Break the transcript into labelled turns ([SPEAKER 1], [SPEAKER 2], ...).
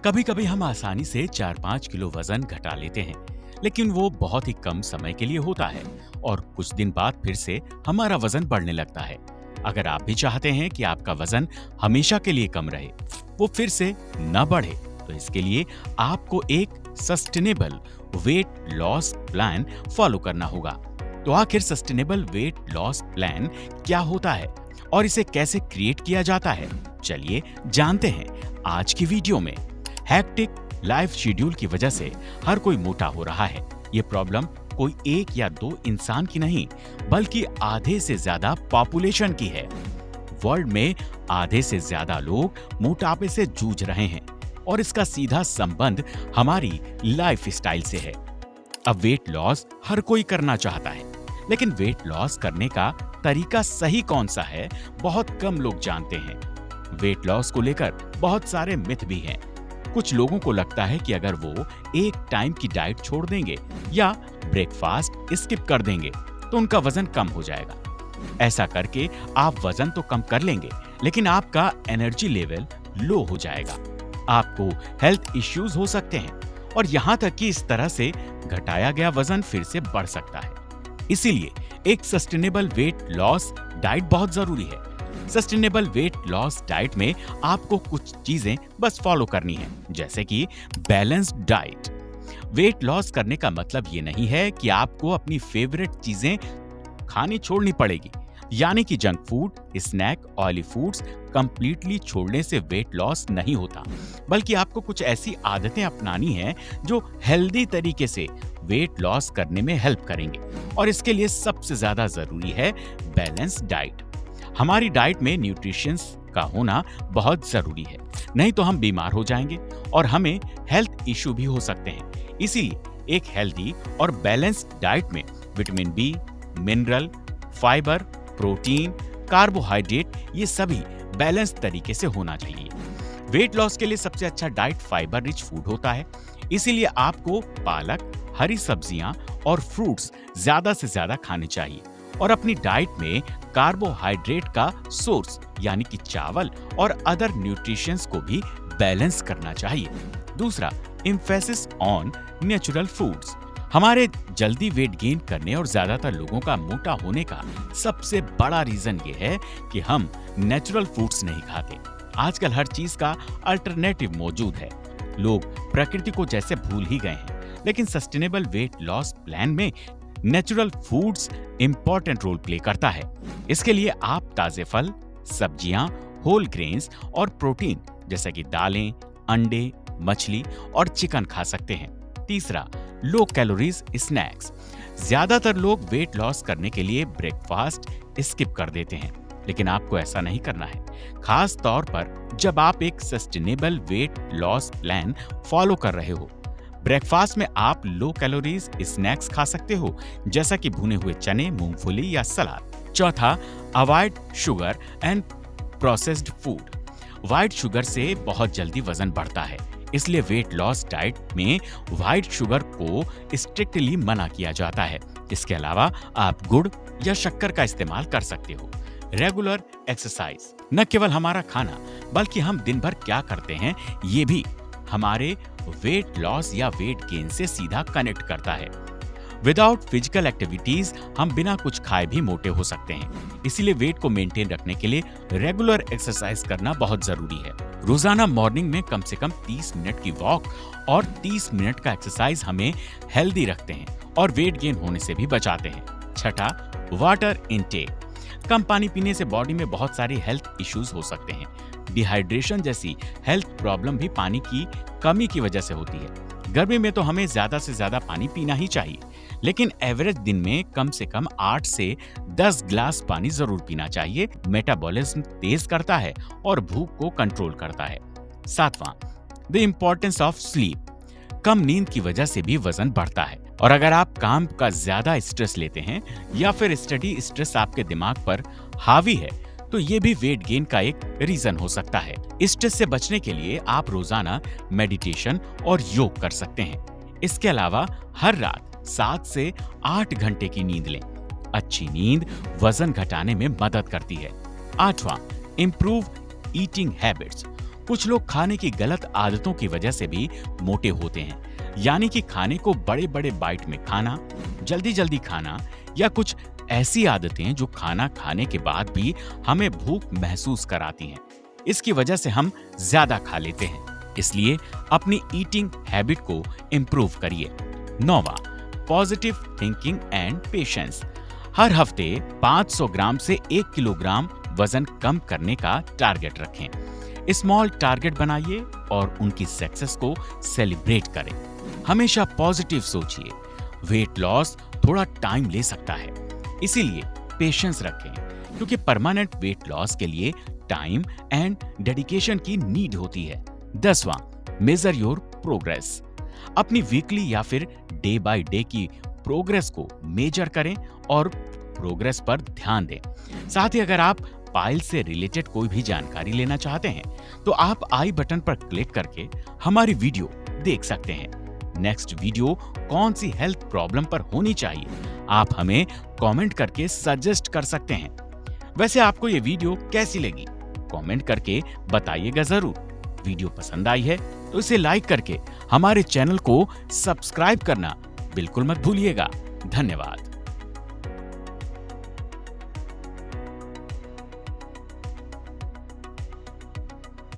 [SPEAKER 1] कभी कभी हम आसानी से 4-5 किलो वजन घटा लेते हैं, लेकिन वो बहुत ही कम समय के लिए होता है और कुछ दिन बाद फिर से हमारा वजन बढ़ने लगता है। अगर आप भी चाहते हैं कि आपका वजन हमेशा के लिए कम रहे, वो फिर से न बढ़े, तो इसके लिए आपको एक sustainable weight loss plan follow करना होगा। तो आखिर सस्टेनेबल वेट लॉस प्लान क्या होता है और इसे कैसे क्रिएट किया जाता है, चलिए जानते हैं आज की वीडियो में। हेक्टिक लाइफ शेड्यूल की वजह से हर कोई मोटा हो रहा है। ये प्रॉब्लम कोई एक या दो इंसान की नहीं, बल्कि आधे से ज्यादा पॉपुलेशन की है। वर्ल्ड में आधे से ज्यादा लोग मोटापे से जूझ रहे हैं और इसका सीधा संबंध हमारी लाइफ स्टाइल से है। अब वेट लॉस हर कोई करना चाहता है, लेकिन वेट लॉस करने का तरीका सही कौन सा है, बहुत कम लोग जानते हैं। वेट लॉस को लेकर बहुत सारे मिथ भी हैं। कुछ लोगों को लगता है कि अगर वो एक टाइम की डाइट छोड़ देंगे या ब्रेकफास्ट स्किप कर देंगे तो उनका वजन कम हो जाएगा। ऐसा करके आप वजन तो कम कर लेंगे, लेकिन आपका एनर्जी लेवल लो हो जाएगा। आपको हेल्थ इश्यूज हो सकते हैं और यहाँ तक कि इस तरह से घटाया गया वजन फिर से बढ़ सकता है। इसीलिए एक सस्टेनेबल वेट लॉस डाइट बहुत जरूरी है। सस्टेनेबल वेट लॉस डाइट में आपको कुछ चीजें बस फॉलो करनी है, जैसे कि बैलेंस्ड डाइट। वेट लॉस करने का मतलब ये नहीं है कि आपको अपनी फेवरेट चीजें खानी छोड़नी पड़ेगी, यानी कि junk food, snack, oily foods completely छोड़ने से वेट लॉस नहीं होता, बल्कि आपको कुछ ऐसी आदतें अपनानी हैं जो हेल्दी तरीके से वेट लॉस करने में हेल्प करेंगे। और इसके लिए सबसे ज्यादा जरूरी है बैलेंस डाइट। हमारी डाइट में न्यूट्रिशंस का होना बहुत जरूरी है, नहीं तो हम बीमार हो जाएंगे और हमें हेल्थ इश्यू भी हो सकते हैं। इसीलिए एक हेल्दी और बैलेंस्ड डाइट में vitamin B, mineral, fibre, protein, carbohydrate, ये सभी बैलेंस तरीके से होना चाहिए। वेट लॉस के लिए सबसे अच्छा डाइट फाइबर रिच फूड होता है, इसीलिए आपको पालक, हरी सब्जियां और फ्रूट्स ज्यादा से ज्यादा खाने चाहिए और अपनी डाइट में कार्बोहाइड्रेट का सोर्स यानी कि चावल और अदर न्यूट्रिशंस को भी बैलेंस करना चाहिए। दूसरा, एम्फेसिस ऑन नेचुरल फूड्स। हमारे जल्दी वेट गेन करने और ज्यादातर लोगों का मोटा होने का सबसे बड़ा रीजन ये है कि हम नेचुरल फूड्स नहीं खाते। आजकल हर चीज का अल्टरनेटिव मौजूद है। लोग प्रकृति को जैसे भूल ही गए हैं, लेकिन सस्टेनेबल वेट लॉस प्लान में natural foods important role play करता है। इसके लिए आप ताजे फल, सब्जियां, होल ग्रेन्स और प्रोटीन जैसे कि दालें, अंडे, मछली और चिकन खा सकते हैं। तीसरा, लो कैलोरीज स्नैक्स। ज्यादातर लोग वेट लॉस करने के लिए ब्रेकफास्ट स्किप कर देते हैं, लेकिन आपको ऐसा नहीं करना है, खास तौर पर जब आप एक sustainable weight loss plan follow कर रहे हो। ब्रेकफास्ट में आप लो कैलोरीज स्नैक्स खा सकते हो, जैसा कि भुने हुए चने, मूंगफली या सलाद। चौथा, avoid sugar and processed food. White sugar से बहुत जल्दी वजन बढ़ता है, इसलिए वेट लॉस डाइट में व्हाइट शुगर को स्ट्रिक्टली मना किया जाता है। इसके अलावा आप गुड़ या शक्कर का इस्तेमाल कर सकते हो। Regular exercise. न केवल हमारा खाना, बल्कि हम दिन भर क्या करते हैं, ये भी हमारे वेट लॉस या वेट गेन से सीधा कनेक्ट करता है। विदाउट फिजिकल एक्टिविटीज हम बिना कुछ खाए भी मोटे हो सकते हैं। इसीलिए वेट को मेंटेन रखने के लिए रेगुलर एक्सरसाइज करना बहुत जरूरी है। रोजाना मॉर्निंग में कम से कम 30 मिनट की वॉक और 30 मिनट का एक्सरसाइज हमें हेल्दी रखते हैं और वेट गेन होने से भी बचाते हैं। छठा, वाटर इनटेक। कम पानी पीने से बॉडी में बहुत सारी हेल्थ इश्यूज हो सकते हैं। डिहाइड्रेशन जैसी हेल्थ प्रॉब्लम भी पानी की कमी की वजह से होती है। गर्मी में तो हमें ज्यादा से ज्यादा पानी पीना ही चाहिए, लेकिन एवरेज दिन में कम से कम 8 से 10 ग्लास पानी जरूर पीना चाहिए। मेटाबॉलिज्म तेज करता है और भूख को कंट्रोल करता है। सातवां, द इम्पोर्टेंस ऑफ स्लीप। कम नींद की वजह से भी वजन बढ़ता है, और अगर आप काम का ज्यादा स्ट्रेस लेते हैं या फिर स्टडी स्ट्रेस आपके दिमाग पर हावी है, तो ये भी वेट गेन का एक रीजन हो सकता है। स्ट्रेस से बचने के लिए आप रोजाना मेडिटेशन और योग कर सकते हैं। इसके अलावा हर रात 7 से 8 घंटे की नींद लें। अच्छी नींद वजन घटाने में मदद करती है। 8वां, इंप्रूव ईटिंग हैबिट्स। कुछ लोग खाने की गलत आदतों की वजह से भी मोटे होते हैं, यानी कि खाने को बड़े बड़े बाइट में खाना, जल्दी जल्दी खाना या कुछ ऐसी आदतें जो खाना खाने के बाद भी हमें भूख महसूस कराती हैं। इसकी वजह से हम ज्यादा खा लेते हैं। इसलिए अपनी ईटिंग हैबिट को इम्प्रूव करिए। 9वां, पॉजिटिव थिंकिंग एंड पेशेंस। हर हफ्ते 500 ग्राम से 1 किलोग्राम वजन कम करने का टारगेट रखें। स्मॉल टारगेट बनाइए और उनकी सक्सेस को सेलिब्रेट करें। हमेशा पॉजिटिव सोचिए। वेट लॉस थोड़ा टाइम ले सकता है, इसीलिए पेशेंस रखें, क्योंकि परमानेंट वेट लॉस के लिए टाइम एंड डेडिकेशन की नीड होती है। 10वां, मेजर योर प्रोग्रेस। अपनी वीकली या फिर डे बाय डे की प्रोग्रेस को मेजर करें और प्रोग्रेस पर ध्यान दें। साथ ही अगर आप पाइल से रिलेटेड कोई भी जानकारी लेना चाहते हैं तो आप आई बटन पर क्लिक करके हमारी वीडियो देख सकते हैं। नेक्स्ट वीडियो कौन सी हेल्थ प्रॉब्लम पर होनी चाहिए, आप हमें कमेंट करके सजेस्ट कर सकते हैं। वैसे आपको ये वीडियो कैसी लगी, कमेंट करके बताइएगा जरूर। वीडियो पसंद आई है तो इसे लाइक करके हमारे चैनल को सब्सक्राइब करना बिल्कुल मत भूलिएगा। धन्यवाद।